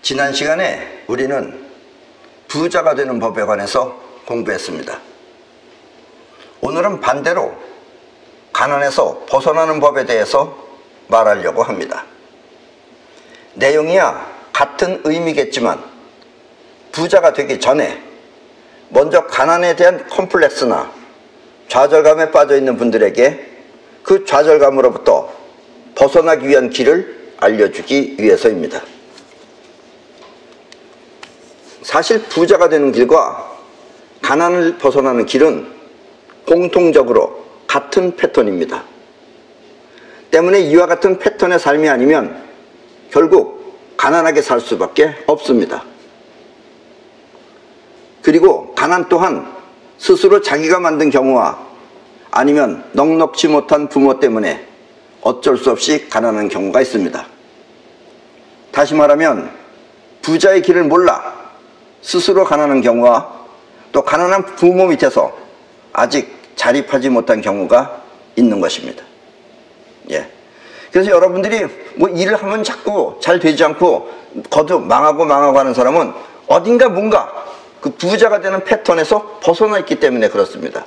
지난 시간에 우리는 부자가 되는 법에 관해서 공부했습니다. 오늘은 반대로 가난에서 벗어나는 법에 대해서 말하려고 합니다. 내용이야 같은 의미겠지만 부자가 되기 전에 먼저 가난에 대한 컴플렉스나 좌절감에 빠져있는 분들에게 그 좌절감으로부터 벗어나기 위한 길을 알려주기 위해서입니다. 사실 부자가 되는 길과 가난을 벗어나는 길은 공통적으로 같은 패턴입니다. 때문에 이와 같은 패턴의 삶이 아니면 결국 가난하게 살 수밖에 없습니다. 그리고 가난 또한 스스로 자기가 만든 경우와 아니면 넉넉지 못한 부모 때문에 어쩔 수 없이 가난한 경우가 있습니다. 다시 말하면 부자의 길을 몰라 스스로 가난한 경우와 또 가난한 부모 밑에서 아직 자립하지 못한 경우가 있는 것입니다. 그래서 여러분들이 뭐 일을 하면 자꾸 잘 되지 않고 거듭 망하고 하는 사람은 어딘가 뭔가 그 부자가 되는 패턴에서 벗어나 있기 때문에 그렇습니다.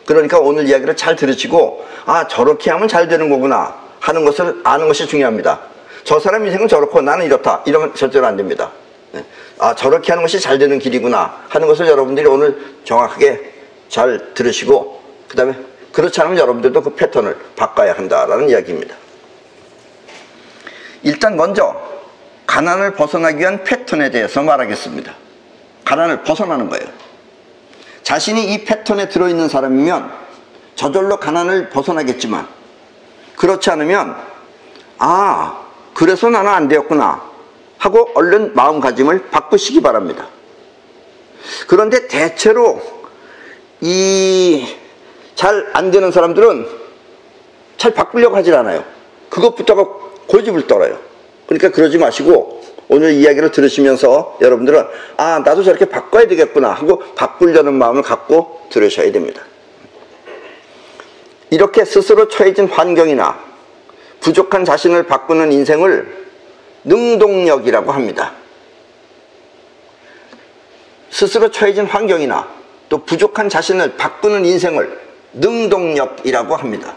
그러니까 오늘 이야기를 잘 들으시고 아, 저렇게 하면 잘 되는 거구나 하는 것을 아는 것이 중요합니다. 저 사람 인생은 저렇고 나는 이렇다 이러면 절대로 안 됩니다. 아, 저렇게 하는 것이 잘 되는 길이구나 하는 것을 여러분들이 오늘 정확하게 잘 들으시고 그 다음에 그렇지 않으면 여러분들도 그 패턴을 바꿔야 한다라는 이야기입니다. 일단 먼저 가난을 벗어나기 위한 패턴에 대해서 말하겠습니다. 가난을 벗어나는 거예요. 자신이 이 패턴에 들어있는 사람이면 저절로 가난을 벗어나겠지만 그렇지 않으면 아, 그래서 나는 안 되었구나 하고 얼른 마음가짐을 바꾸시기 바랍니다. 그런데 대체로 이 잘 안 되는 사람들은 잘 바꾸려고 하질 않아요. 그것부터가 고집을 떨어요. 그러니까 그러지 마시고 오늘 이야기를 들으시면서 여러분들은 아, 나도 저렇게 바꿔야 되겠구나 하고 바꾸려는 마음을 갖고 들으셔야 됩니다. 이렇게 스스로 처해진 환경이나 부족한 자신을 바꾸는 인생을 능동력이라고 합니다. 스스로 처해진 환경이나 또 부족한 자신을 바꾸는 인생을 능동력이라고 합니다.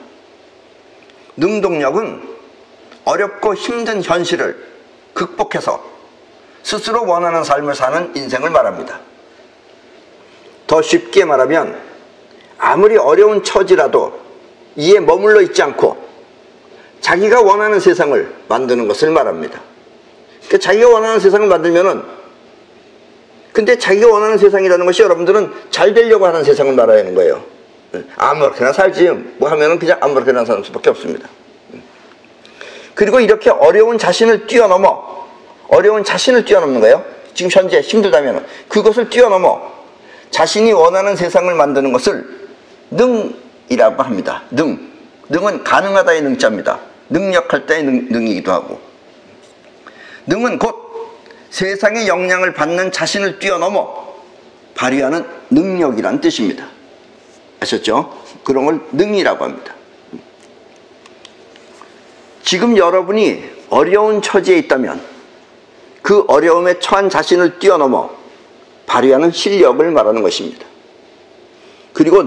능동력은 어렵고 힘든 현실을 극복해서 스스로 원하는 삶을 사는 인생을 말합니다. 더 쉽게 말하면 아무리 어려운 처지라도 이에 머물러 있지 않고 자기가 원하는 세상을 만드는 것을 말합니다. 그러니까 자기가 원하는 세상을 만들면은 근데 자기가 원하는 세상이라는 것이 여러분들은 잘 되려고 하는 세상을 말하는 거예요. 아무렇게나 살지 뭐 하면은 그냥 아무렇게나 사는 수밖에 없습니다. 그리고 이렇게 어려운 자신을 뛰어넘는 거예요. 지금 현재 힘들다면 그것을 뛰어넘어 자신이 원하는 세상을 만드는 것을 능이라고 합니다. 능은 가능하다의 능자입니다. 능력할 때의 능이기도 하고 능은 곧 세상의 영향을 받는 자신을 뛰어넘어 발휘하는 능력이란 뜻입니다. 아셨죠? 그런 걸 능이라고 합니다. 지금 여러분이 어려운 처지에 있다면 그 어려움에 처한 자신을 뛰어넘어 발휘하는 실력을 말하는 것입니다. 그리고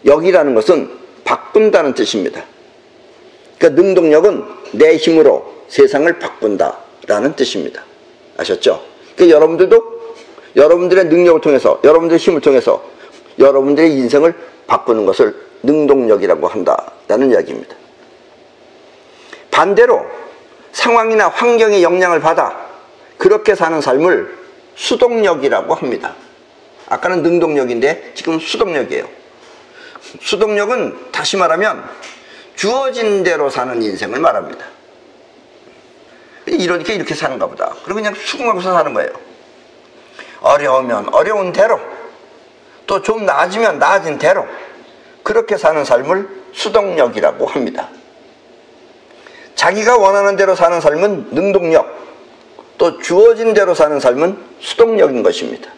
역이라는 것은 바꾼다는 뜻입니다. 그러니까 능동력은 내 힘으로 세상을 바꾼다라는 뜻입니다. 아셨죠? 그러니까 여러분들도 여러분들의 능력을 통해서 여러분들의 힘을 통해서 여러분들의 인생을 바꾸는 것을 능동력이라고 한다라는 이야기입니다. 반대로 상황이나 환경의 영향을 받아 그렇게 사는 삶을 수동력이라고 합니다. 아까는 능동력인데 지금 수동력이에요. 수동력은 다시 말하면 주어진 대로 사는 인생을 말합니다. 이러니까 이렇게 사는가 보다. 그리고 그냥 수긍하고서 사는 거예요. 어려우면 어려운 대로 또 좀 나아지면 나아진 대로 그렇게 사는 삶을 수동력이라고 합니다. 자기가 원하는 대로 사는 삶은 능동력, 또 주어진 대로 사는 삶은 수동력인 것입니다.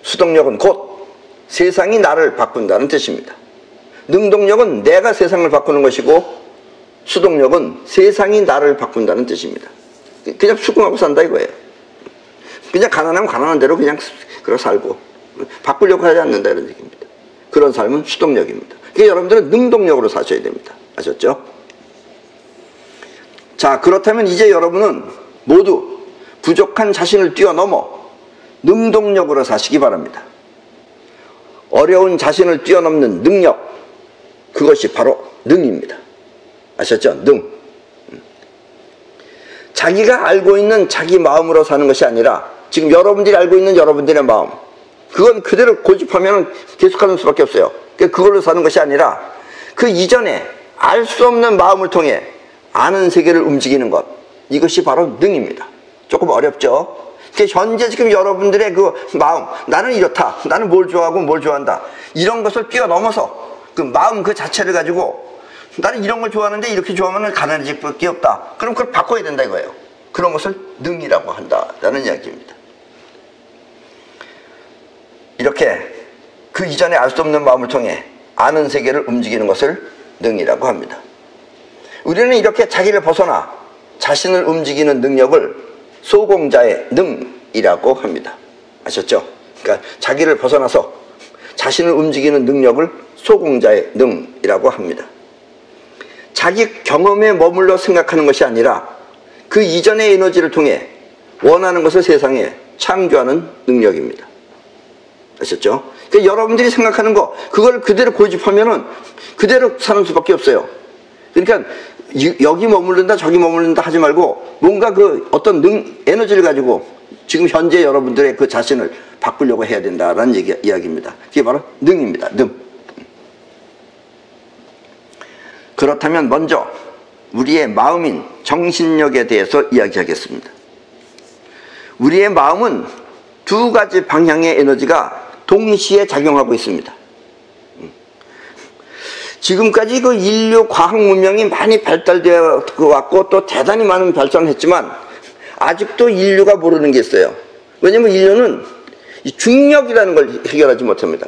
수동력은 곧 세상이 나를 바꾼다는 뜻입니다. 능동력은 내가 세상을 바꾸는 것이고 수동력은 세상이 나를 바꾼다는 뜻입니다. 그냥 수긍하고 산다 이거예요. 그냥 가난하면 가난한 대로 그냥 그렇게 살고 바꾸려고 하지 않는다 이런 얘기입니다. 그런 삶은 수동력입니다. 그러니까 여러분들은 능동력으로 사셔야 됩니다. 아셨죠? 자, 그렇다면 이제 여러분은 모두 부족한 자신을 뛰어넘어 능동력으로 사시기 바랍니다. 어려운 자신을 뛰어넘는 능력, 그것이 바로 능입니다. 아셨죠? 능. 자기가 알고 있는 자기 마음으로 사는 것이 아니라 지금 여러분들이 알고 있는 여러분들의 마음, 그건 그대로 고집하면 계속하는 수밖에 없어요. 그걸로 사는 것이 아니라 그 이전에 알 수 없는 마음을 통해 아는 세계를 움직이는 것, 이것이 바로 능입니다. 조금 어렵죠? 현재 지금 여러분들의 그 마음, 나는 이렇다, 나는 뭘 좋아하고 뭘 좋아한다, 이런 것을 뛰어넘어서 그 마음 그 자체를 가지고 나는 이런 걸 좋아하는데 이렇게 좋아하면 가난해질 밖에 없다, 그럼 그걸 바꿔야 된다 이거예요. 그런 것을 능이라고 한다라는 이야기입니다. 이렇게 그 이전에 알 수 없는 마음을 통해 아는 세계를 움직이는 것을 능이라고 합니다. 우리는 이렇게 자기를 벗어나 자신을 움직이는 능력을 소공자의 능이라고 합니다. 아셨죠? 그러니까 자기를 벗어나서 자신을 움직이는 능력을 소공자의 능이라고 합니다. 자기 경험에 머물러 생각하는 것이 아니라 그 이전의 에너지를 통해 원하는 것을 세상에 창조하는 능력입니다. 아셨죠? 그러니까 여러분들이 생각하는 거, 그걸 그대로 고집하면은 그대로 사는 수밖에 없어요. 그러니까 여기 머무른다 저기 머무른다 하지 말고 뭔가 그 어떤 에너지를 가지고 지금 현재 여러분들의 그 자신을 바꾸려고 해야 된다라는 이야기입니다. 그게 바로 능입니다. 능. 그렇다면 먼저 우리의 마음인 정신력에 대해서 이야기하겠습니다. 우리의 마음은 두 가지 방향의 에너지가 동시에 작용하고 있습니다. 지금까지 그 인류 과학 문명이 많이 발달되어 왔고 또 대단히 많은 발전을 했지만 아직도 인류가 모르는 게 있어요. 왜냐면 인류는 이 중력이라는 걸 해결하지 못합니다.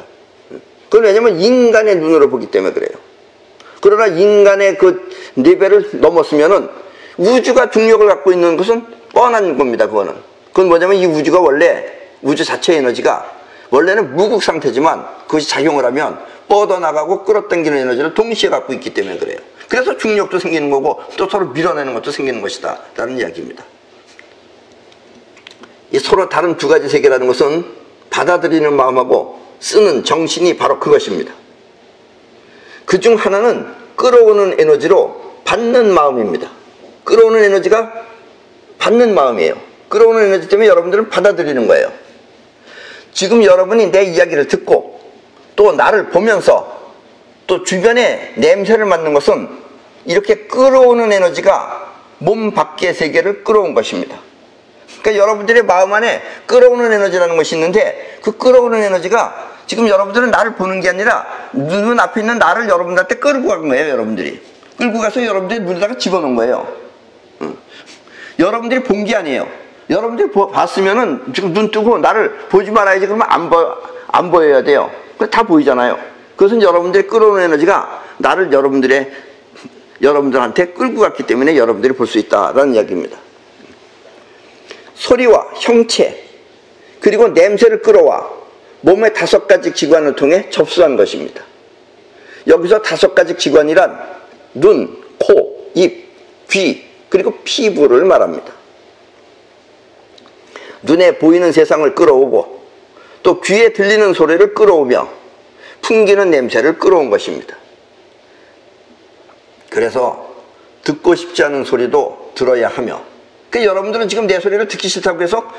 그건 왜냐면 인간의 눈으로 보기 때문에 그래요. 그러나 인간의 그 레벨을 넘었으면은 우주가 중력을 갖고 있는 것은 뻔한 겁니다. 그건 뭐냐면 이 우주가 원래 우주 자체의 에너지가 원래는 무극 상태지만 그것이 작용을 하면 뻗어나가고 끌어당기는 에너지를 동시에 갖고 있기 때문에 그래요. 그래서 중력도 생기는 거고 또 서로 밀어내는 것도 생기는 것이다 라는 이야기입니다. 이 서로 다른 두 가지 세계라는 것은 받아들이는 마음하고 쓰는 정신이 바로 그것입니다. 그중 하나는 끌어오는 에너지로 받는 마음입니다. 끌어오는 에너지가 받는 마음이에요. 끌어오는 에너지 때문에 여러분들은 받아들이는 거예요. 지금 여러분이 내 이야기를 듣고 또 나를 보면서 또 주변에 냄새를 맡는 것은 이렇게 끌어오는 에너지가 몸 밖의 세계를 끌어온 것입니다. 그러니까 여러분들의 마음 안에 끌어오는 에너지라는 것이 있는데 그 끌어오는 에너지가 지금 여러분들은 나를 보는 게 아니라 눈 앞에 있는 나를 여러분들한테 끌고 간 거예요. 여러분들이 끌고 가서 여러분들이 눈에다가 집어넣은 거예요. 여러분들이 본 게 아니에요. 여러분들이 봤으면은 지금 눈 뜨고 나를 보지 말아야지 그러면 안 보여야 돼요. 다 보이잖아요. 그것은 여러분들의 끌어오는 에너지가 나를 여러분들한테 끌고 갔기 때문에 여러분들이 볼 수 있다라는 이야기입니다. 소리와 형체 그리고 냄새를 끌어와 몸의 5가지 기관을 통해 접수한 것입니다. 여기서 5가지 기관이란 눈, 코, 입, 귀 그리고 피부를 말합니다. 눈에 보이는 세상을 끌어오고 또 귀에 들리는 소리를 끌어오며 풍기는 냄새를 끌어온 것입니다. 그래서 듣고 싶지 않은 소리도 들어야 하며 여러분들은 지금 내 소리를 듣기 싫다고 해서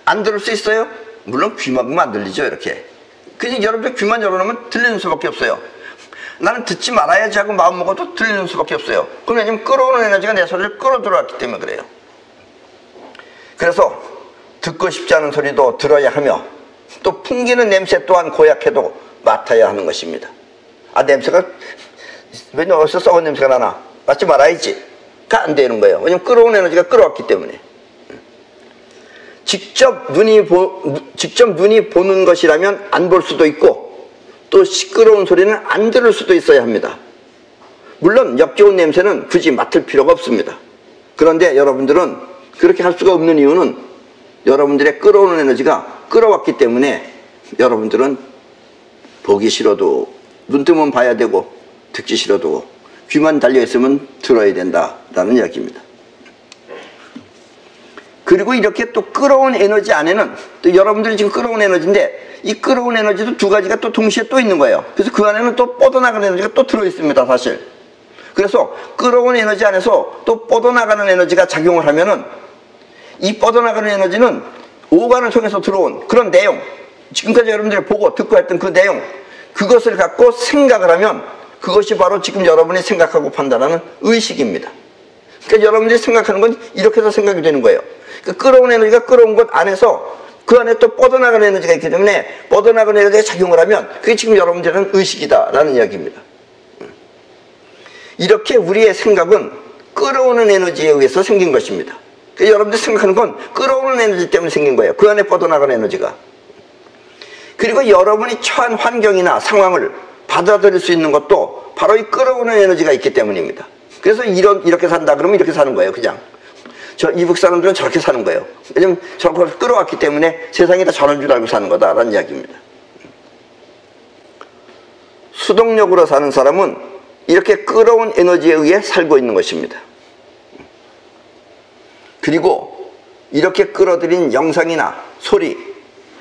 안 들을 수 있어요? 물론 귀만큼 안 들리죠. 이렇게 그냥 여러분들 귀만 열어놓으면 들리는 수밖에 없어요. 나는 듣지 말아야지 하고 마음 먹어도 들리는 수밖에 없어요. 그럼 왜냐면 끌어오는 에너지가 내 소리를 끌어 들어왔기 때문에 그래요. 그래서 듣고 싶지 않은 소리도 들어야 하며 또 풍기는 냄새 또한 고약해도 맡아야 하는 것입니다. 냄새가 왜 어디서 썩은 냄새가 나나? 맡지 말아야지. 가 안 되는 거예요. 왜냐면 끌어오는 에너지가 끌어왔기 때문에. 직접 눈이 보는 것이라면 안 볼 수도 있고 또 시끄러운 소리는 안 들을 수도 있어야 합니다. 물론 역겨운 냄새는 굳이 맡을 필요가 없습니다. 그런데 여러분들은 그렇게 할 수가 없는 이유는 여러분들의 끌어오는 에너지가 끌어왔기 때문에 여러분들은 보기 싫어도 눈 뜨면 봐야 되고 듣기 싫어도 귀만 달려있으면 들어야 된다라는 이야기입니다. 그리고 이렇게 또 끌어온 에너지 안에는 또 여러분들이 지금 끌어온 에너지인데 이 끌어온 에너지도 두 가지가 또 동시에 또 있는 거예요. 그래서 그 안에는 또 뻗어나가는 에너지가 또 들어있습니다, 사실. 그래서 끌어온 에너지 안에서 또 뻗어나가는 에너지가 작용을 하면은 이 뻗어나가는 에너지는 오간을 통해서 들어온 그런 내용, 지금까지 여러분들이 보고 듣고 했던 그 내용, 그것을 갖고 생각을 하면 그것이 바로 지금 여러분이 생각하고 판단하는 의식입니다. 그러니까 여러분들이 생각하는 건 이렇게 해서 생각이 되는 거예요. 그 끌어온 에너지가 끌어온 것 안에서 그 안에 또 뻗어나가는 에너지가 있기 때문에 뻗어나가는 에너지가 작용을 하면 그게 지금 여러분들은 의식이다라는 이야기입니다. 이렇게 우리의 생각은 끌어오는 에너지에 의해서 생긴 것입니다. 그러니까 여러분들이 생각하는 건 끌어오는 에너지 때문에 생긴 거예요. 그 안에 뻗어나가는 에너지가. 그리고 여러분이 처한 환경이나 상황을 받아들일 수 있는 것도 바로 이 끌어오는 에너지가 있기 때문입니다. 그래서 이렇게 산다 그러면 이렇게 사는 거예요. 그냥 이북 사람들은 저렇게 사는 거예요. 왜냐면 저걸 끌어왔기 때문에 세상이 다 저런 줄 알고 사는 거다라는 이야기입니다. 수동력으로 사는 사람은 이렇게 끌어온 에너지에 의해 살고 있는 것입니다. 그리고 이렇게 끌어들인 영상이나 소리,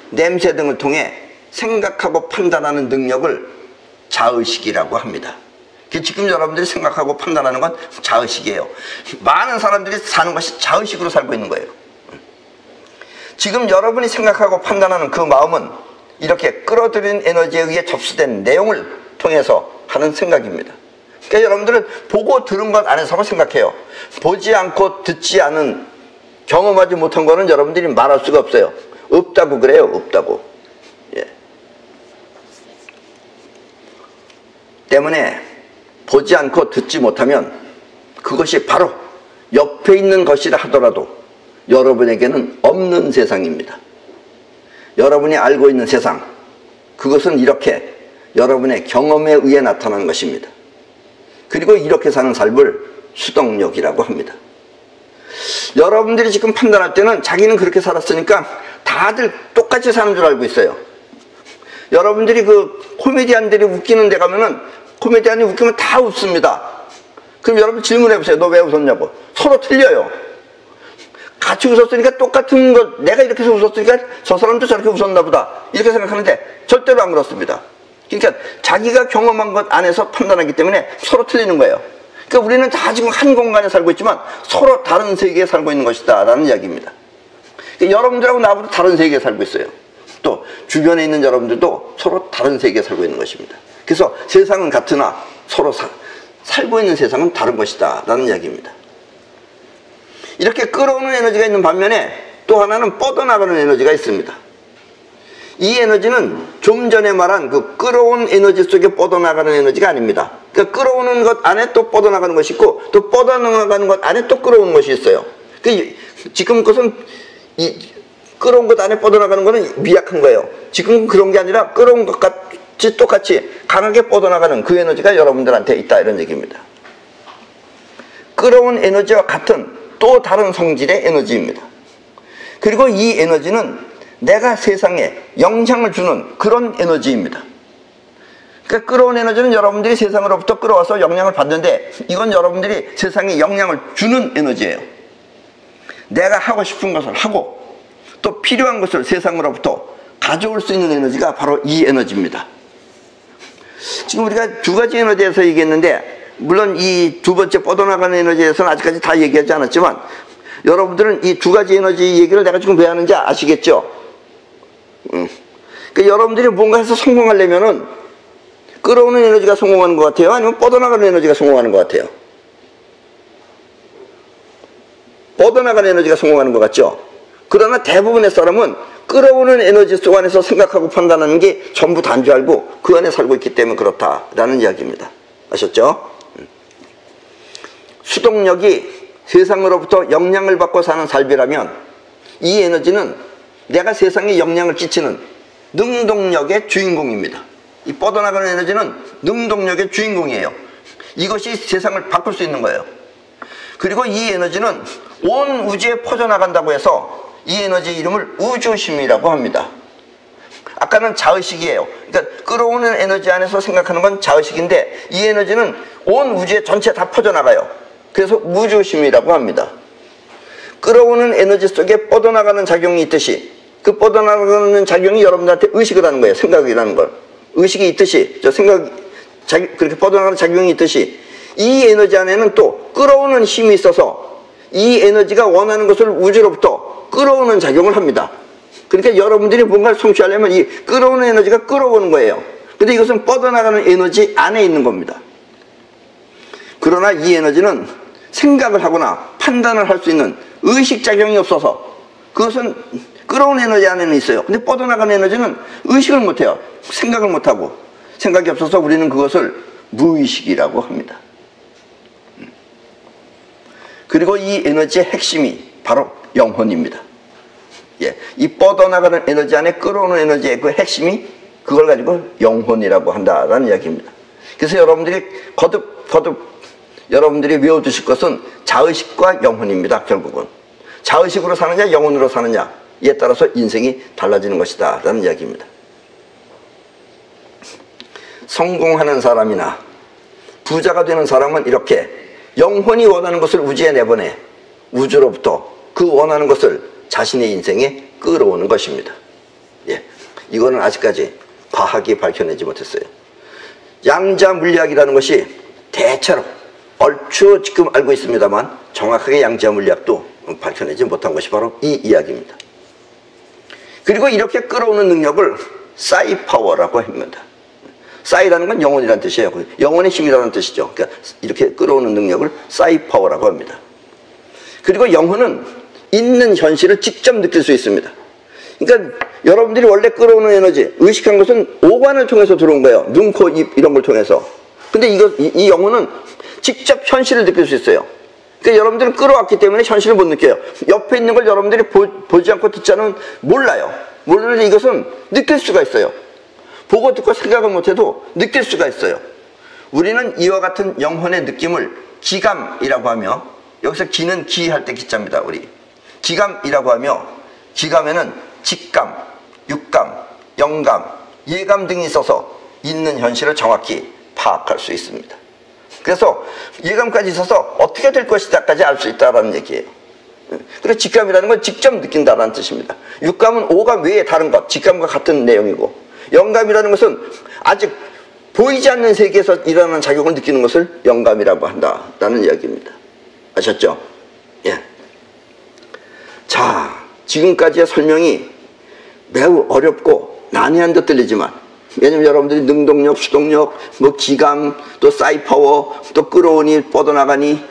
냄새 등을 통해 생각하고 판단하는 능력을 자의식이라고 합니다. 지금 여러분들이 생각하고 판단하는 건 자의식이에요. 많은 사람들이 사는 것이 자의식으로 살고 있는 거예요. 지금 여러분이 생각하고 판단하는 그 마음은 이렇게 끌어들인 에너지에 의해 접수된 내용을 통해서 하는 생각입니다. 그러니까 여러분들은 보고 들은 것 안에서만 생각해요. 보지 않고 듣지 않은, 경험하지 못한 거는 여러분들이 말할 수가 없어요. 없다고 그래요. 없다고. 예. 때문에 보지 않고 듣지 못하면 그것이 바로 옆에 있는 것이라 하더라도 여러분에게는 없는 세상입니다. 여러분이 알고 있는 세상, 그것은 이렇게 여러분의 경험에 의해 나타나는 것입니다. 그리고 이렇게 사는 삶을 수동력이라고 합니다. 여러분들이 지금 판단할 때는 자기는 그렇게 살았으니까 다들 똑같이 사는 줄 알고 있어요. 여러분들이 그 코미디언들이 웃기는 데 가면은 코미디언이 웃기면 다 웃습니다. 그럼 여러분 질문해보세요. 너 왜 웃었냐고. 서로 틀려요. 같이 웃었으니까 똑같은 것, 내가 이렇게 해서 웃었으니까 저 사람도 저렇게 웃었나 보다, 이렇게 생각하는데 절대로 안 그렇습니다. 그러니까 자기가 경험한 것 안에서 판단하기 때문에 서로 틀리는 거예요. 그러니까 우리는 다 지금 한 공간에 살고 있지만 서로 다른 세계에 살고 있는 것이다 라는 이야기입니다. 그러니까 여러분들하고 나하고도 다른 세계에 살고 있어요. 또 주변에 있는 여러분들도 서로 다른 세계에 살고 있는 것입니다. 그래서 세상은 같으나 서로 살고 있는 세상은 다른 것이다 라는 이야기입니다. 이렇게 끌어오는 에너지가 있는 반면에 또 하나는 뻗어나가는 에너지가 있습니다. 이 에너지는 좀 전에 말한 그 끌어온 에너지 속에 뻗어나가는 에너지가 아닙니다. 그러니까 끌어오는 것 안에 또 뻗어나가는 것이 있고 또 뻗어나가는 것 안에 또 끌어오는 것이 있어요. 지금 그것은 이 끌어온 것 안에 뻗어나가는 것은 미약한 거예요. 지금 그런 게 아니라 끌어온 것 같이 똑같이 강하게 뻗어나가는 그 에너지가 여러분들한테 있다 이런 얘기입니다. 끌어온 에너지와 같은 또 다른 성질의 에너지입니다. 그리고 이 에너지는 내가 세상에 영향을 주는 그런 에너지입니다. 그러니까 끌어온 에너지는 여러분들이 세상으로부터 끌어와서 영향을 받는데 이건 여러분들이 세상에 영향을 주는 에너지예요. 내가 하고 싶은 것을 하고 또 필요한 것을 세상으로부터 가져올 수 있는 에너지가 바로 이 에너지입니다. 지금 우리가 두 가지 에너지에서 얘기했는데 물론 이 두 번째 뻗어나가는 에너지에서는 아직까지 다 얘기하지 않았지만 여러분들은 이 두 가지 에너지 얘기를 내가 지금 왜 하는지 아시겠죠? 그러니까 여러분들이 뭔가 해서 성공하려면은 끌어오는 에너지가 성공하는 것 같아요? 아니면 뻗어나가는 에너지가 성공하는 것 같아요? 뻗어나가는 에너지가 성공하는 것 같죠? 그러나 대부분의 사람은 끌어오는 에너지 속 안에서 생각하고 판단하는 게 전부 다인 줄 알고 그 안에 살고 있기 때문에 그렇다라는 이야기입니다. 아셨죠? 수동력이 세상으로부터 영향을 받고 사는 삶이라면 이 에너지는 내가 세상에 영향을 끼치는 능동력의 주인공입니다. 이 뻗어나가는 에너지는 능동력의 주인공이에요. 이것이 세상을 바꿀 수 있는 거예요. 그리고 이 에너지는 온 우주에 퍼져나간다고 해서 이 에너지 이름을 우주심이라고 합니다. 아까는 자의식이에요. 그러니까 끌어오는 에너지 안에서 생각하는 건 자의식인데 이 에너지는 온 우주에 전체 다 퍼져나가요. 그래서 우주심이라고 합니다. 끌어오는 에너지 속에 뻗어나가는 작용이 있듯이 그 뻗어나가는 작용이 여러분들한테 의식을 하는 거예요. 생각이라는 걸. 의식이 있듯이 그렇게 뻗어나가는 작용이 있듯이 이 에너지 안에는 또 끌어오는 힘이 있어서 이 에너지가 원하는 것을 우주로부터 끌어오는 작용을 합니다. 그러니까 여러분들이 뭔가를 성취하려면 이 끌어오는 에너지가 끌어오는 거예요. 근데 이것은 뻗어나가는 에너지 안에 있는 겁니다. 그러나 이 에너지는 생각을 하거나 판단을 할 수 있는 의식작용이 없어서 그것은 끌어오는 에너지 안에는 있어요. 근데 뻗어나가는 에너지는 의식을 못해요. 생각을 못하고 생각이 없어서 우리는 그것을 무의식이라고 합니다. 그리고 이 에너지의 핵심이 바로 영혼입니다. 예, 이 뻗어나가는 에너지 안에 끌어오는 에너지의 그 핵심이 그걸 가지고 영혼이라고 한다라는 이야기입니다. 그래서 여러분들이 거듭 여러분들이 외워두실 것은 자의식과 영혼입니다. 결국은 자의식으로 사느냐 영혼으로 사느냐 이에 따라서 인생이 달라지는 것이다 라는 이야기입니다. 성공하는 사람이나 부자가 되는 사람은 이렇게 영혼이 원하는 것을 우주에 내보내 우주로부터 그 원하는 것을 자신의 인생에 끌어오는 것입니다. 예, 이거는 아직까지 과학이 밝혀내지 못했어요. 양자 물리학이라는 것이 대체로 얼추 지금 알고 있습니다만 정확하게 양자 물리학도 밝혀내지 못한 것이 바로 이 이야기입니다. 그리고 이렇게 끌어오는 능력을 사이파워라고 합니다. 사이라는 건 영혼이라는 뜻이에요. 영혼의 힘이라는 뜻이죠. 그러니까 이렇게 끌어오는 능력을 사이파워라고 합니다. 그리고 영혼은 있는 현실을 직접 느낄 수 있습니다. 그러니까 여러분들이 원래 끌어오는 에너지, 의식한 것은 오관을 통해서 들어온 거예요. 눈, 코, 입 이런 걸 통해서. 근데 이 영혼은 직접 현실을 느낄 수 있어요. 그러니까 여러분들은 끌어왔기 때문에 현실을 못 느껴요. 옆에 있는 걸 여러분들이 보지 않고 듣지 않으면 몰라요. 모르는데 이것은 느낄 수가 있어요. 보고 듣고 생각을 못해도 느낄 수가 있어요. 우리는 이와 같은 영혼의 느낌을 기감이라고 하며, 여기서 기는 기할 때 기자입니다. 우리 기감이라고 하며, 기감에는 직감, 육감, 영감, 예감 등이 있어서 있는 현실을 정확히 파악할 수 있습니다. 그래서 예감까지 있어서 어떻게 될 것이다까지 알 수 있다는 얘기예요. 그래서 직감이라는 건 직접 느낀다는 뜻입니다. 육감은 오감 외에 다른 것, 직감과 같은 내용이고, 영감이라는 것은 아직 보이지 않는 세계에서 일어나는 작용을 느끼는 것을 영감이라고 한다라는 이야기입니다. 아셨죠? 예. 자, 지금까지의 설명이 매우 어렵고 난해한 듯 들리지만, 왜냐면 여러분들이 능동력, 수동력, 뭐 기감, 또 사이파워, 또 끌어오니 뻗어나가니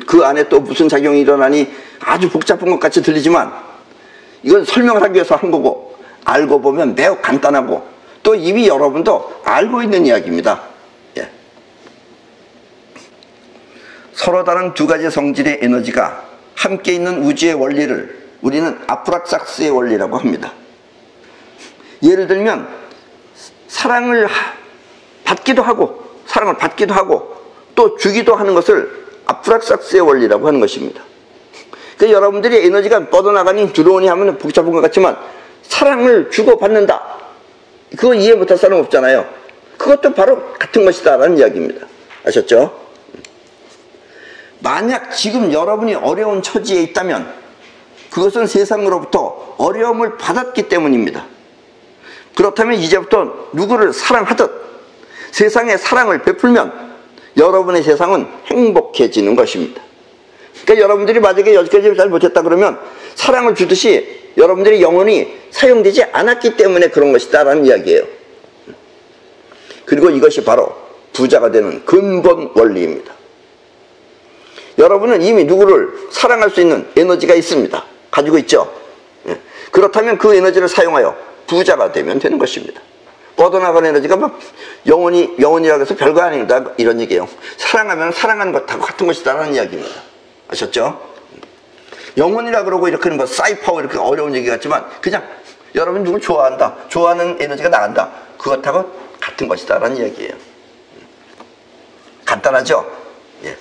그 안에 또 무슨 작용이 일어나니 아주 복잡한 것 같이 들리지만, 이건 설명을 하기 위해서 한 거고, 알고 보면 매우 간단하고 또 이미 여러분도 알고 있는 이야기입니다. 예. 서로 다른 두 가지 성질의 에너지가 함께 있는 우주의 원리를 우리는 아프락삭스의 원리라고 합니다. 예를 들면 사랑을 받기도 하고 또 주기도 하는 것을 아프락삭스의 원리라고 하는 것입니다. 그러니까 여러분들이 에너지가 뻗어나가니 들어오니 하면 복잡한 것 같지만, 사랑을 주고받는다, 그거 이해 못할 사람 없잖아요. 그것도 바로 같은 것이다 라는 이야기입니다. 아셨죠? 만약 지금 여러분이 어려운 처지에 있다면 그것은 세상으로부터 어려움을 받았기 때문입니다. 그렇다면 이제부터 누구를 사랑하듯 세상에 사랑을 베풀면 여러분의 세상은 행복해지는 것입니다. 그러니까 여러분들이 만약에 여기까지 잘 못했다 그러면 사랑을 주듯이 여러분들의 영혼이 사용되지 않았기 때문에 그런 것이다 라는 이야기예요. 그리고 이것이 바로 부자가 되는 근본 원리입니다. 여러분은 이미 누구를 사랑할 수 있는 에너지가 있습니다. 가지고 있죠. 그렇다면 그 에너지를 사용하여 부자가 되면 되는 것입니다. 뻗어나가는 에너지가 막 영혼이라고 해서 별거 아닙니다, 이런 얘기예요. 사랑하면 사랑하는 것하고 같은 것이다 라는 이야기입니다. 아셨죠? 영혼이라 그러고 이렇게 하는 거, 사이파워, 이렇게 어려운 얘기 같지만 그냥 여러분 누굴 좋아한다, 좋아하는 에너지가 나간다, 그것하고 같은 것이다 라는 이야기예요. 간단하죠? 예.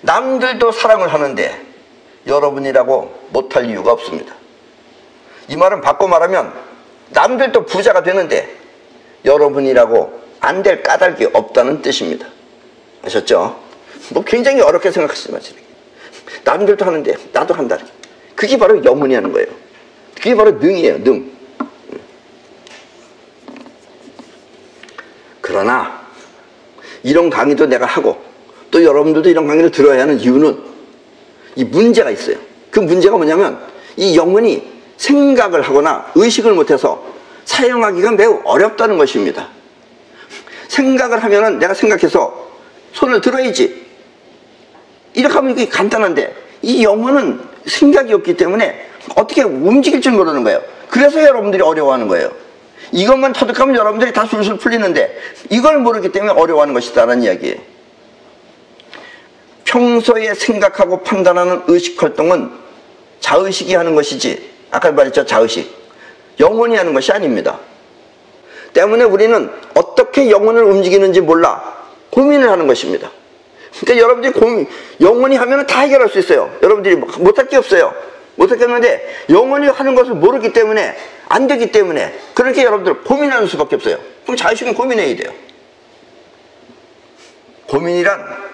남들도 사랑을 하는데 여러분이라고 못할 이유가 없습니다. 이 말은 바꿔 말하면 남들도 부자가 되는데 여러분이라고 안 될 까닭이 없다는 뜻입니다. 아셨죠? 뭐 굉장히 어렵게 생각하시지 마시고 남들도 하는데 나도 한다. 그게 바로 영혼이 하는 거예요. 그게 바로 능이에요. 능. 그러나 이런 강의도 내가 하고 또 여러분들도 이런 강의를 들어야 하는 이유는 이 문제가 있어요. 그 문제가 뭐냐면 이 영혼이 생각을 하거나 의식을 못해서 사용하기가 매우 어렵다는 것입니다. 생각을 하면은 내가 생각해서 손을 들어야지. 이렇게 하면 이게 간단한데 이 영혼은 생각이 없기 때문에 어떻게 움직일 줄 모르는 거예요. 그래서 여러분들이 어려워하는 거예요. 이것만 터득하면 여러분들이 다 술술 풀리는데 이걸 모르기 때문에 어려워하는 것이다라는 이야기예요. 평소에 생각하고 판단하는 의식활동은 자의식이 하는 것이지, 아까 말했죠, 자의식. 영혼이 하는 것이 아닙니다. 때문에 우리는 어떻게 영혼을 움직이는지 몰라 고민을 하는 것입니다. 그러니까 여러분들이 영혼이 하면 다 해결할 수 있어요. 여러분들이 못할 게 없어요. 못하겠는데 영혼이 하는 것을 모르기 때문에 안 되기 때문에 그렇게 여러분들 고민하는 수밖에 없어요. 그럼 자의식은 고민해야 돼요. 고민이란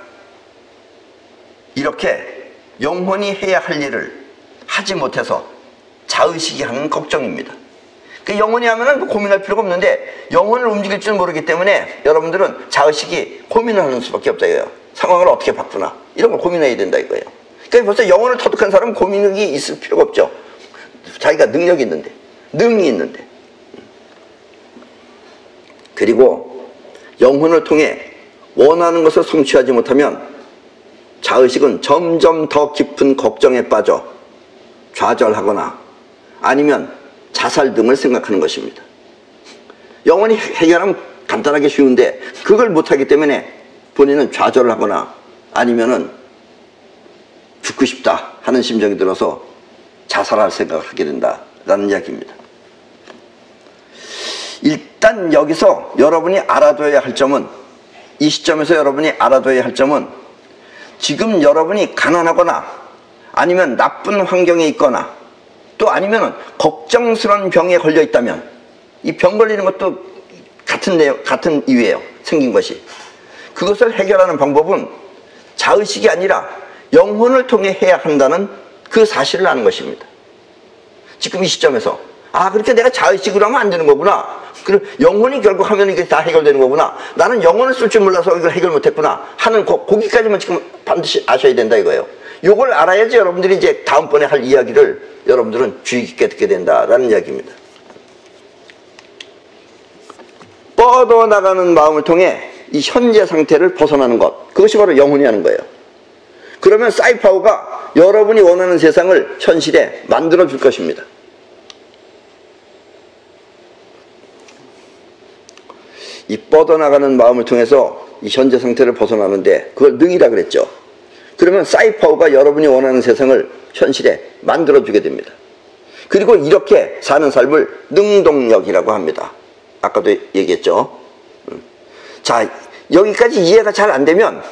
이렇게 영혼이 해야 할 일을 하지 못해서 자의식이 하는 걱정입니다. 그 영혼이 하면은 고민할 필요가 없는데 영혼을 움직일 줄 모르기 때문에 여러분들은 자의식이 고민을 하는 수밖에 없다 이거예요. 상황을 어떻게 바꾸나 이런 걸 고민해야 된다 이거예요. 그러니까 벌써 영혼을 터득한 사람은 고민이 있을 필요가 없죠. 자기가 능력이 있는데, 능이 있는데. 그리고 영혼을 통해 원하는 것을 성취하지 못하면 자의식은 점점 더 깊은 걱정에 빠져 좌절하거나 아니면 자살 등을 생각하는 것입니다. 영혼이 해결하면 간단하게 쉬운데 그걸 못하기 때문에 본인은 좌절을 하거나 아니면은 죽고 싶다 하는 심정이 들어서 자살할 생각을 하게 된다라는 이야기입니다. 일단 여기서 여러분이 알아둬야 할 점은, 이 시점에서 여러분이 알아둬야 할 점은 지금 여러분이 가난하거나 아니면 나쁜 환경에 있거나 또 아니면 걱정스러운 병에 걸려 있다면, 이 병 걸리는 것도 같은 이유예요. 생긴 것이. 그것을 해결하는 방법은 자의식이 아니라 영혼을 통해 해야 한다는 그 사실을 아는 것입니다. 지금 이 시점에서 그렇게 내가 자의식으로 하면 안 되는 거구나. 그리고 영혼이 결국 하면 이게 다 해결되는 거구나. 나는 영혼을 쓸 줄 몰라서 이걸 해결 못했구나 하는 거기까지만 지금 반드시 아셔야 된다 이거예요. 요걸 알아야지 여러분들이 이제 다음번에 할 이야기를 여러분들은 주의 깊게 듣게 된다라는 이야기입니다. 뻗어나가는 마음을 통해 이 현재 상태를 벗어나는 것, 그것이 바로 영혼이 하는 거예요. 그러면 사이파우가 여러분이 원하는 세상을 현실에 만들어 줄 것입니다. 이 뻗어나가는 마음을 통해서 이 현재 상태를 벗어나는데 그걸 능이라 그랬죠. 그러면 사이파우가 여러분이 원하는 세상을 현실에 만들어주게 됩니다. 그리고 이렇게 사는 삶을 능동력이라고 합니다. 아까도 얘기했죠. 자, 여기까지 이해가 잘 안 되면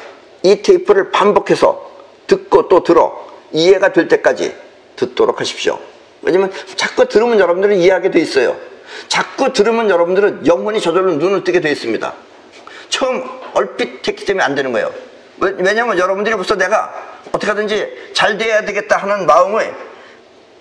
이 테이프를 반복해서 듣고 또 들어 이해가 될 때까지 듣도록 하십시오. 왜냐면 자꾸 들으면 여러분들은 이해하게 돼 있어요. 자꾸 들으면 여러분들은 영혼이 저절로 눈을 뜨게 돼 있습니다. 처음 얼핏 했기 때문에 안 되는 거예요. 왜냐면 여러분들이 벌써 내가 어떻게 하든지 잘 돼야 되겠다 하는 마음을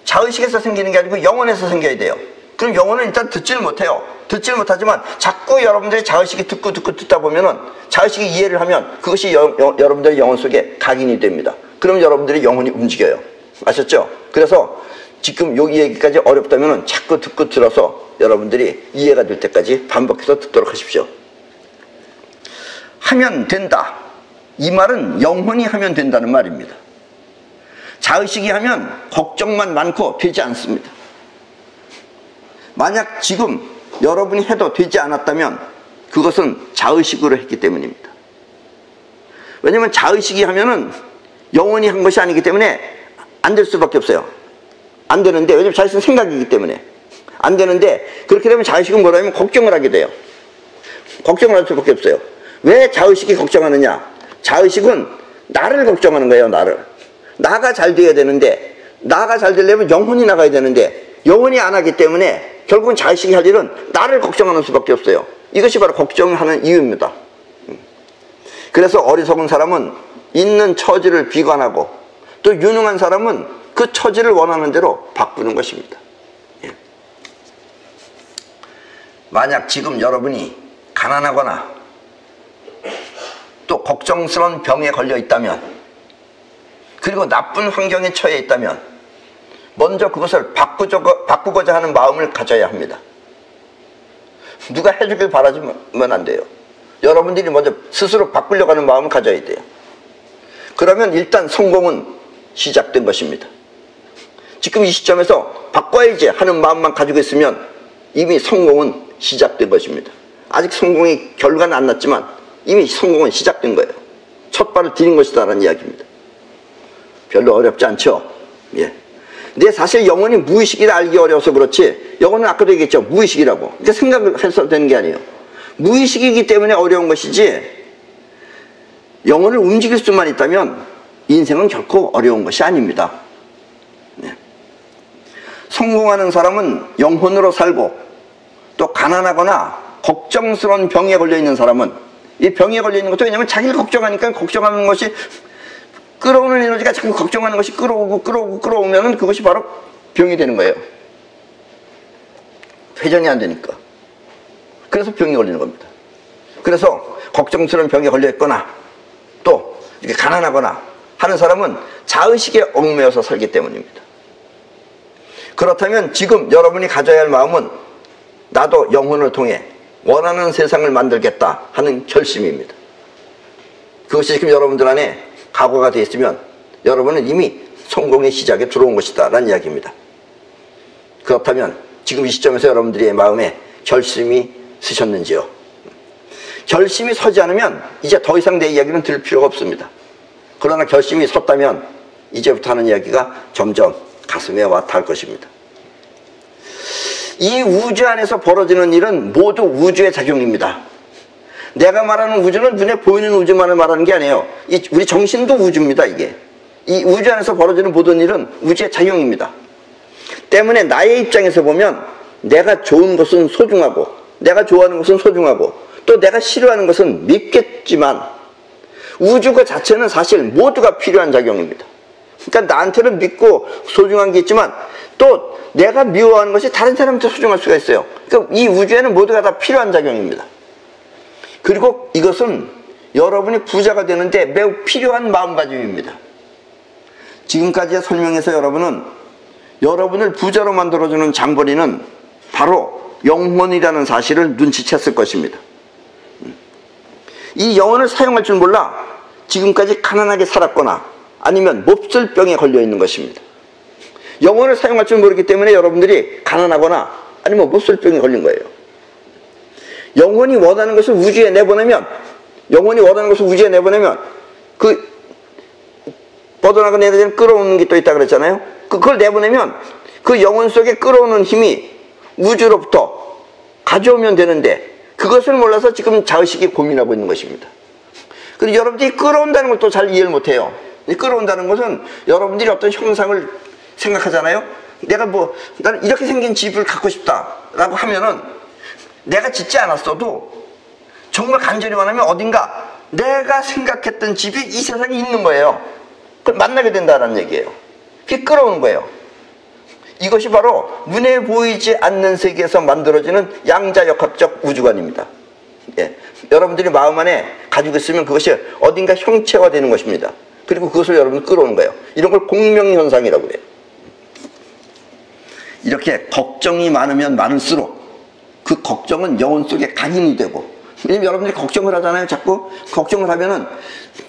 자의식에서 생기는 게 아니고 영혼에서 생겨야 돼요. 그럼 영혼은 일단 듣지를 못해요. 듣지를 못하지만 자꾸 여러분들이 자의식이 듣다 보면은 자의식이 이해를 하면 그것이 여러분들의 영혼 속에 각인이 됩니다. 그럼 여러분들의 영혼이 움직여요. 아셨죠? 그래서 지금 여기 얘기까지 어렵다면은 자꾸 듣고 들어서 여러분들이 이해가 될 때까지 반복해서 듣도록 하십시오. 하면 된다. 이 말은 영혼이 하면 된다는 말입니다. 자의식이 하면 걱정만 많고 되지 않습니다. 만약 지금 여러분이 해도 되지 않았다면 그것은 자의식으로 했기 때문입니다. 왜냐하면 자의식이 하면은 영혼이 한 것이 아니기 때문에 안 될 수밖에 없어요. 안 되는데, 왜냐면 자의식은 생각이기 때문에 안 되는데, 그렇게 되면 자의식은 뭐라면 걱정을 하게 돼요. 걱정을 할 수밖에 없어요. 왜 자의식이 걱정하느냐? 자의식은 나를 걱정하는 거예요. 나를. 나가 잘 돼야 되는데, 나가 잘 되려면 영혼이 나가야 되는데 영혼이 안 하기 때문에 결국은 자식이 할 일은 나를 걱정하는 수밖에 없어요. 이것이 바로 걱정하는 이유입니다. 그래서 어리석은 사람은 있는 처지를 비관하고 또 유능한 사람은 그 처지를 원하는 대로 바꾸는 것입니다. 예. 만약 지금 여러분이 가난하거나 또 걱정스러운 병에 걸려 있다면, 그리고 나쁜 환경에 처해 있다면 먼저 그것을 바꾸고자 하는 마음을 가져야 합니다. 누가 해주길 바라지면 안 돼요. 여러분들이 먼저 스스로 바꾸려고 하는 마음을 가져야 돼요. 그러면 일단 성공은 시작된 것입니다. 지금 이 시점에서 바꿔야지 하는 마음만 가지고 있으면 이미 성공은 시작된 것입니다. 아직 성공의 결과는 안 났지만 이미 성공은 시작된 거예요. 첫 발을 디딘 것이다라는 이야기입니다. 별로 어렵지 않죠? 예. 근데 사실 영혼이 무의식이라 알기 어려워서 그렇지, 영혼은 아까도 얘기했죠. 무의식이라고. 그러니까 생각을 해서 되는 게 아니에요. 무의식이기 때문에 어려운 것이지, 영혼을 움직일 수만 있다면 인생은 결코 어려운 것이 아닙니다. 네. 성공하는 사람은 영혼으로 살고, 또 가난하거나 걱정스러운 병에 걸려있는 사람은, 이 병에 걸려있는 것도 왜냐하면 자기를 걱정하니까 걱정하는 것이, 끌어오는 에너지가 자꾸 걱정하는 것이 끌어오면 그것이 바로 병이 되는 거예요. 회전이 안 되니까. 그래서 병이 걸리는 겁니다. 그래서 걱정스러운 병에 걸려있거나 또 이렇게 가난하거나 하는 사람은 자의식에 얽매여서 살기 때문입니다. 그렇다면 지금 여러분이 가져야 할 마음은 나도 영혼을 통해 원하는 세상을 만들겠다 하는 결심입니다. 그것이 지금 여러분들 안에 각오가 되어 있으면 여러분은 이미 성공의 시작에 들어온 것이다 라는 이야기입니다. 그렇다면 지금 이 시점에서 여러분들의 마음에 결심이 서셨는지요? 결심이 서지 않으면 이제 더 이상 내 이야기는 들을 필요가 없습니다. 그러나 결심이 섰다면 이제부터 하는 이야기가 점점 가슴에 와 닿을 것입니다. 이 우주 안에서 벌어지는 일은 모두 우주의 작용입니다. 내가 말하는 우주는 눈에 보이는 우주만을 말하는 게 아니에요. 우리 정신도 우주입니다. 이게 이 우주 안에서 벌어지는 모든 일은 우주의 작용입니다. 때문에 나의 입장에서 보면 내가 좋은 것은 소중하고, 내가 좋아하는 것은 소중하고, 또 내가 싫어하는 것은 밉겠지만 우주 그 자체는 사실 모두가 필요한 작용입니다. 그러니까 나한테는 밉고 소중한 게 있지만 또 내가 미워하는 것이 다른 사람한테 소중할 수가 있어요. 그러니까 이 우주에는 모두가 다 필요한 작용입니다. 그리고 이것은 여러분이 부자가 되는데 매우 필요한 마음가짐입니다. 지금까지의 설명에서 여러분은 여러분을 부자로 만들어주는 장본인은 바로 영혼이라는 사실을 눈치챘을 것입니다. 이 영혼을 사용할 줄 몰라 지금까지 가난하게 살았거나 아니면 몹쓸 병에 걸려 있는 것입니다. 영혼을 사용할 줄 모르기 때문에 여러분들이 가난하거나 아니면 몹쓸 병에 걸린 거예요. 영혼이 원하는 것을 우주에 내보내면, 그 뻗어나간 애들은 끌어오는 게 또 있다 그랬잖아요. 그걸 내보내면 그 영혼 속에 끌어오는 힘이 우주로부터 가져오면 되는데 그것을 몰라서 지금 자의식이 고민하고 있는 것입니다. 그런데 여러분들이 끌어온다는 걸 또 잘 이해를 못해요. 끌어온다는 것은 여러분들이 어떤 형상을 생각하잖아요. 나는 이렇게 생긴 집을 갖고 싶다라고 하면은 내가 짓지 않았어도 정말 간절히 원하면 어딘가 내가 생각했던 집이 이 세상에 있는 거예요. 그걸 만나게 된다는 얘기예요. 그게 끌어오는 거예요. 이것이 바로 눈에 보이지 않는 세계에서 만들어지는 양자역학적 우주관입니다. 예. 여러분들이 마음 안에 가지고 있으면 그것이 어딘가 형체화되는 것입니다. 그리고 그것을 여러분 끌어오는 거예요. 이런 걸 공명현상이라고 해요. 이렇게 걱정이 많으면 많을수록 그 걱정은 영혼 속에 각인이 되고, 왜냐면 여러분들이 걱정을 하잖아요. 자꾸 걱정을 하면은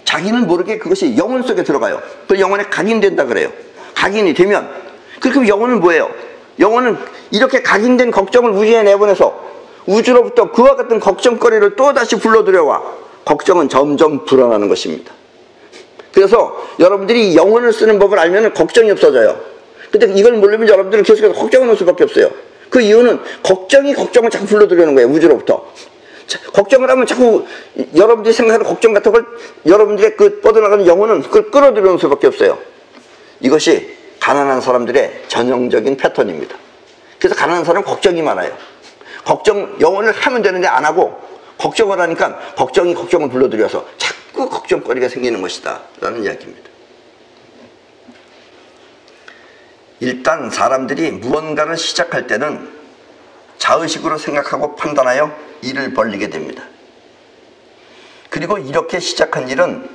자기는 모르게 그것이 영혼 속에 들어가요. 그 영혼에 각인된다 그래요. 각인이 되면, 그럼 영혼은 뭐예요? 영혼은 이렇게 각인된 걱정을 우주에 내보내서 우주로부터 그와 같은 걱정거리를 또다시 불러들여와 걱정은 점점 불어나는 것입니다. 그래서 여러분들이 영혼을 쓰는 법을 알면 걱정이 없어져요. 근데 이걸 모르면 여러분들은 계속해서 걱정을 할 수밖에 없어요. 그 이유는 걱정이 걱정을 자꾸 불러들여오는 거예요. 우주로부터. 걱정을 하면 자꾸 여러분들이 생각하는 걱정 같은 걸 여러분들의 그 뻗어나가는 영혼은 그걸 끌어들여오는 수밖에 없어요. 이것이 가난한 사람들의 전형적인 패턴입니다. 그래서 가난한 사람은 걱정이 많아요. 영혼을 하면 되는데 안 하고 걱정을 하니까 걱정이 걱정을 불러들여서 자꾸 걱정거리가 생기는 것이다 라는 이야기입니다. 일단 사람들이 무언가를 시작할 때는 자의식으로 생각하고 판단하여 일을 벌이게 됩니다. 그리고 이렇게 시작한 일은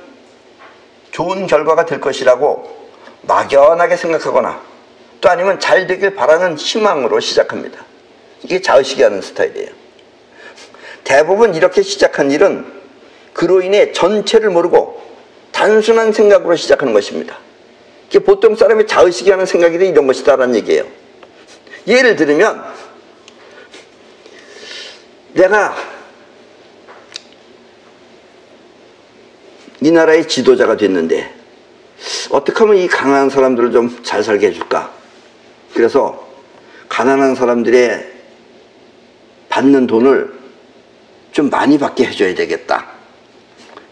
좋은 결과가 될 것이라고 막연하게 생각하거나 또 아니면 잘 되길 바라는 희망으로 시작합니다. 이게 자의식이 하는 스타일이에요. 대부분 이렇게 시작한 일은 그로 인해 전체를 모르고 단순한 생각으로 시작하는 것입니다. 이게 보통 사람이 자의식이 하는 생각이 이런 것이다 라는 얘기예요. 예를 들면 내가 이 나라의 지도자가 됐는데 어떻게 하면 이 가난한 사람들을 좀 잘 살게 해줄까? 그래서 가난한 사람들의 받는 돈을 좀 많이 받게 해줘야 되겠다.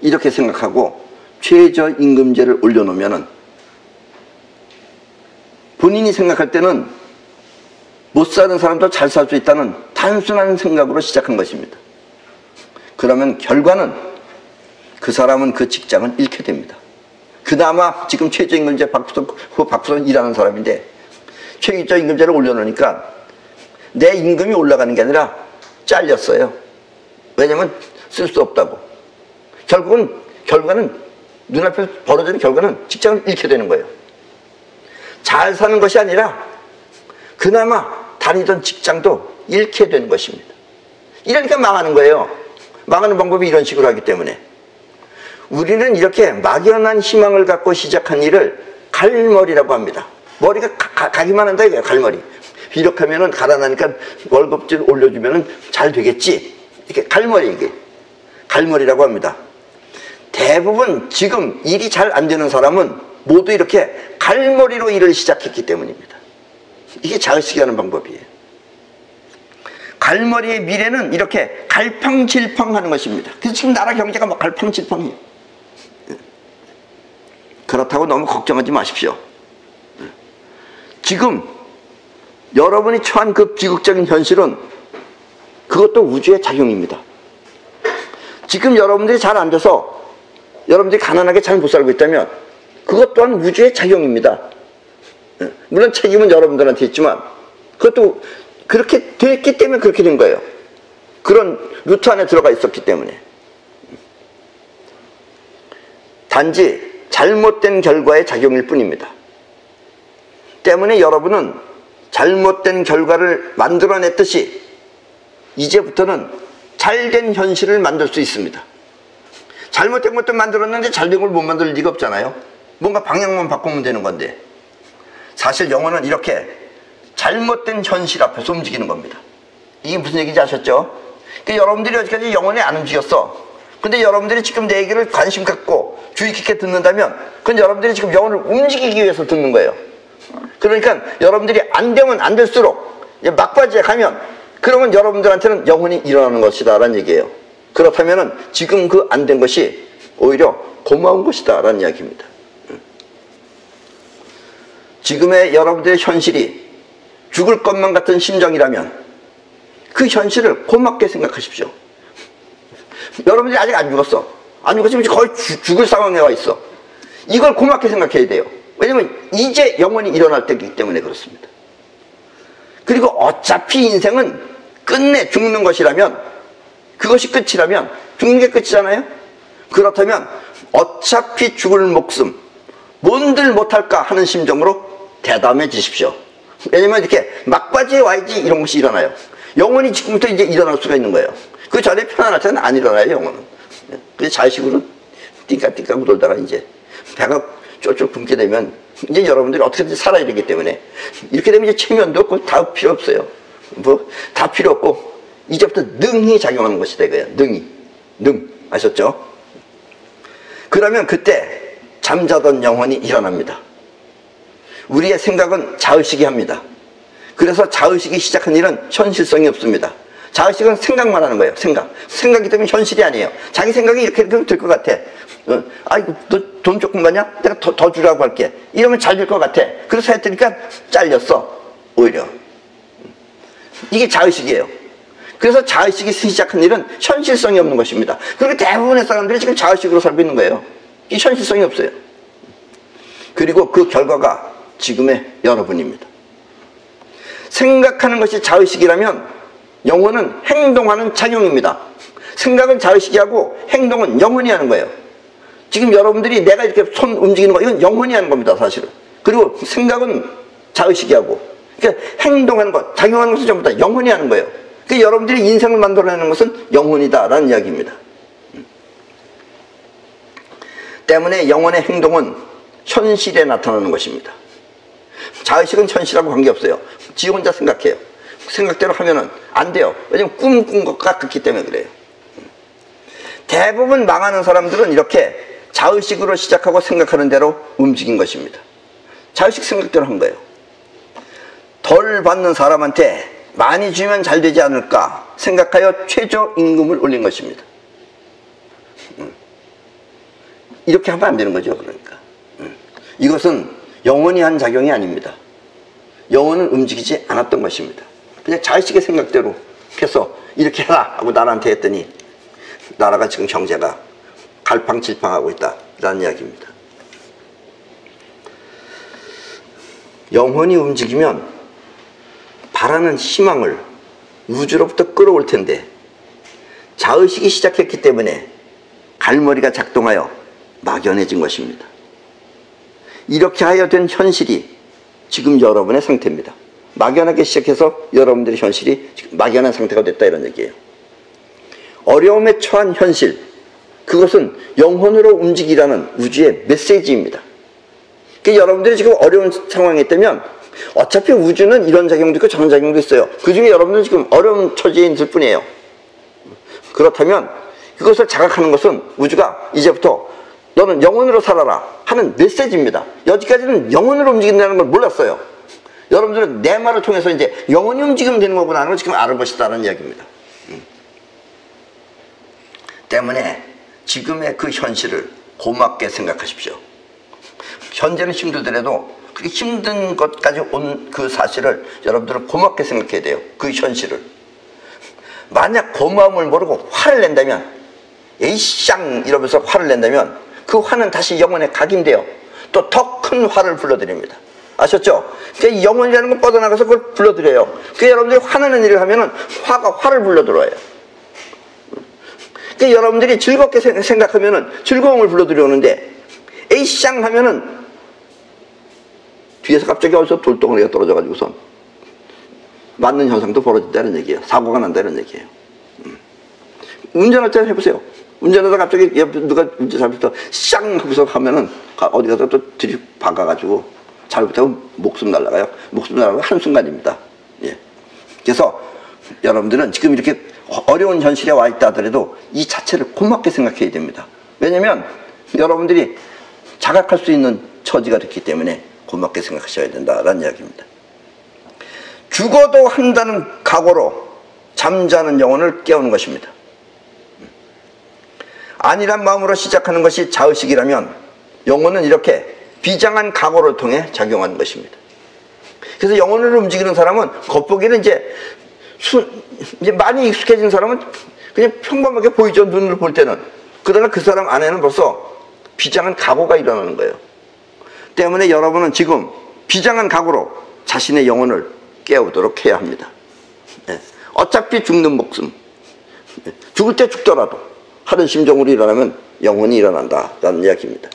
이렇게 생각하고 최저임금제를 올려놓으면은 본인이 생각할 때는 못 사는 사람도 잘 살 수 있다는 단순한 생각으로 시작한 것입니다. 그러면 결과는 그 사람은 그 직장을 잃게 됩니다. 그나마 지금 최저임금제 박수선 일하는 사람인데 최저임금제를 올려놓으니까 내 임금이 올라가는 게 아니라 잘렸어요. 왜냐면 쓸 수 없다고. 결과는 눈앞에 벌어지는 결과는 직장을 잃게 되는 거예요. 잘 사는 것이 아니라 그나마 다니던 직장도 잃게 되는 것입니다. 이러니까 망하는 거예요. 망하는 방법이 이런 식으로 하기 때문에 우리는 이렇게 막연한 희망을 갖고 시작한 일을 갈머리라고 합니다. 머리가 가기만 한다 이거예요. 갈머리. 이렇게 하면은 가난하니까 월급질 올려주면은 잘 되겠지. 이렇게 갈머리, 이게 갈머리라고 합니다. 대부분 지금 일이 잘 안 되는 사람은 모두 이렇게 갈머리로 일을 시작했기 때문입니다. 이게 자의식이 하는 방법이에요. 갈머리의 미래는 이렇게 갈팡질팡하는 것입니다. 그래서 지금 나라 경제가 막 갈팡질팡해요. 그렇다고 너무 걱정하지 마십시오. 지금 여러분이 처한 그 비극적인 현실은 그것도 우주의 작용입니다. 지금 여러분들이 잘 안 돼서 여러분들이 가난하게 잘 못 살고 있다면 그것 또한 우주의 작용입니다. 물론 책임은 여러분들한테 있지만 그것도 그렇게 됐기 때문에 그렇게 된 거예요. 그런 루트 안에 들어가 있었기 때문에. 단지 잘못된 결과의 작용일 뿐입니다. 때문에 여러분은 잘못된 결과를 만들어냈듯이 이제부터는 잘된 현실을 만들 수 있습니다. 잘못된 것도 만들었는데 잘된 걸 못 만들 리가 없잖아요. 뭔가 방향만 바꾸면 되는 건데 사실 영혼은 이렇게 잘못된 현실 앞에서 움직이는 겁니다. 이게 무슨 얘기인지 아셨죠? 그러니까 여러분들이 여기까지 영혼이 안 움직였어. 근데 여러분들이 지금 내 얘기를 관심 갖고 주의 깊게 듣는다면 그건 여러분들이 지금 영혼을 움직이기 위해서 듣는 거예요. 그러니까 여러분들이 안 되면 안 될수록 막바지에 가면 그러면 여러분들한테는 영혼이 일어나는 것이다 라는 얘기예요. 그렇다면 지금 그 안 된 것이 오히려 고마운 것이다 라는 이야기입니다. 지금의 여러분들의 현실이 죽을 것만 같은 심정이라면 그 현실을 고맙게 생각하십시오. 여러분들이 아직 안 죽었어. 안 죽었으면 거의 죽을 상황에 와 있어. 이걸 고맙게 생각해야 돼요. 왜냐면 이제 영원히 일어날 때이기 때문에 그렇습니다. 그리고 어차피 인생은 끝내 죽는 것이라면 그것이 끝이라면 죽는 게 끝이잖아요. 그렇다면 어차피 죽을 목숨 뭔들 못할까 하는 심정으로 대담해지십시오. 왜냐면 이렇게 막바지에 와야지 이런 것이 일어나요. 영혼이 지금부터 이제 일어날 수가 있는 거예요. 그 전에 편안할 때는 안 일어나요, 영혼은. 그래서 자의식으로 띵까띵까 돌다가 이제 배가 쫄쫄 굶게 되면 이제 여러분들이 어떻게든지 살아야 되기 때문에 이렇게 되면 이제 체면도 없고 다 필요 없어요. 뭐 다 필요 없고 이제부터 능히 작용하는 것이다 이거예요. 능. 아셨죠? 그러면 그때 잠자던 영혼이 일어납니다. 우리의 생각은 자의식이 합니다. 그래서 자의식이 시작한 일은 현실성이 없습니다. 자의식은 생각만 하는 거예요. 생각이기 때문에 현실이 아니에요. 자기 생각이 이렇게 될 것 같아. 아이고, 너 돈 조금 받냐? 내가 더 주라고 할게. 이러면 잘 될 것 같아. 그래서 했더니까 잘렸어. 오히려. 이게 자의식이에요. 그래서 자의식이 시작한 일은 현실성이 없는 것입니다. 그리고 대부분의 사람들이 지금 자의식으로 살고 있는 거예요. 이 현실성이 없어요. 그리고 그 결과가 지금의 여러분입니다. 생각하는 것이 자의식이라면 영혼은 행동하는 작용입니다. 생각은 자의식이 하고 행동은 영혼이 하는 거예요. 지금 여러분들이 내가 이렇게 손 움직이는 거 이건 영혼이 하는 겁니다, 사실은. 그리고 생각은 자의식이 하고, 그러니까 행동하는 것, 작용하는 것은 전부 다 영혼이 하는 거예요. 그러니까 여러분들이 인생을 만들어내는 것은 영혼이다라는 이야기입니다. 때문에 영혼의 행동은 현실에 나타나는 것입니다. 자의식은 현실하고 관계없어요. 지 혼자 생각해요. 생각대로 하면은 안 돼요. 왜냐면 꿈꾼 것 같기 때문에 그래요. 대부분 망하는 사람들은 이렇게 자의식으로 시작하고 생각하는 대로 움직인 것입니다. 자의식 생각대로 한 거예요. 덜 받는 사람한테 많이 주면 잘 되지 않을까 생각하여 최저임금을 올린 것입니다. 이렇게 하면 안 되는 거죠. 그러니까 이것은 영혼이 한 작용이 아닙니다. 영혼은 움직이지 않았던 것입니다. 그냥 자의식의 생각대로 해서 이렇게 해라 하고 나라한테 했더니 나라가 지금 경제가 갈팡질팡하고 있다라는 이야기입니다. 영혼이 움직이면 바라는 희망을 우주로부터 끌어올 텐데 자의식이 시작했기 때문에 갈머리가 작동하여 막연해진 것입니다. 이렇게 하여 된 현실이 지금 여러분의 상태입니다. 막연하게 시작해서 여러분들의 현실이 지금 막연한 상태가 됐다 이런 얘기예요. 어려움에 처한 현실, 그것은 영혼으로 움직이라는 우주의 메시지입니다. 그러니까 여러분들이 지금 어려운 상황에 있다면 어차피 우주는 이런 작용도 있고 저런 작용도 있어요. 그 중에 여러분들은 지금 어려운 처지에 있을 뿐이에요. 그렇다면 그것을 자각하는 것은 우주가 이제부터 너는 영혼으로 살아라 하는 메시지입니다. 여기까지는 영혼으로 움직인다는 걸 몰랐어요. 여러분들은 내 말을 통해서 이제 영혼이 움직이면 되는 거구나 하는 걸 지금 알아보시다는 이야기입니다. 때문에 지금의 그 현실을 고맙게 생각하십시오. 현재는 힘들더라도 그렇게 힘든 것까지 온 그 사실을 여러분들은 고맙게 생각해야 돼요. 그 현실을. 만약 고마움을 모르고 화를 낸다면, 에이쌍 이러면서 화를 낸다면 그 화는 다시 영혼에 각인돼요. 또 더 큰 화를 불러드립니다. 아셨죠? 그러니까 영혼이라는 건 뻗어나가서 그걸 불러들여요. 그러니까 여러분들이 화내는 일을 하면은 화가 화를 불러들어요. 그러니까 여러분들이 즐겁게 생각하면은 즐거움을 불러들여오는데, 에이쌍 하면은 뒤에서 갑자기 어디서 돌덩어리가 떨어져가지고서 맞는 현상도 벌어진다는 얘기예요. 사고가 난다는 얘기예요. 운전할 때 해보세요. 운전하다 갑자기 누가 운전 잘못해서 쌍 하고서 하면은 어디 가서 또 들이박아가지고 잘못하면 목숨 날아가요. 목숨 날아가고 한순간입니다. 예. 그래서 여러분들은 지금 이렇게 어려운 현실에 와 있다 하더라도 이 자체를 고맙게 생각해야 됩니다. 왜냐면 여러분들이 자각할 수 있는 처지가 됐기 때문에 고맙게 생각하셔야 된다라는 이야기입니다. 죽어도 한다는 각오로 잠자는 영혼을 깨우는 것입니다. 안일한 마음으로 시작하는 것이 자의식이라면 영혼은 이렇게 비장한 각오를 통해 작용하는 것입니다. 그래서 영혼을 움직이는 사람은 겉보기는 이제 많이 익숙해진 사람은 그냥 평범하게 보이죠. 눈으로 볼 때는. 그러나 그 사람 안에는 벌써 비장한 각오가 일어나는 거예요. 때문에 여러분은 지금 비장한 각오로 자신의 영혼을 깨우도록 해야 합니다. 어차피 죽는 목숨, 죽을 때 죽더라도 하는 심정으로 일어나면 영혼이 일어난다라는 이야기입니다.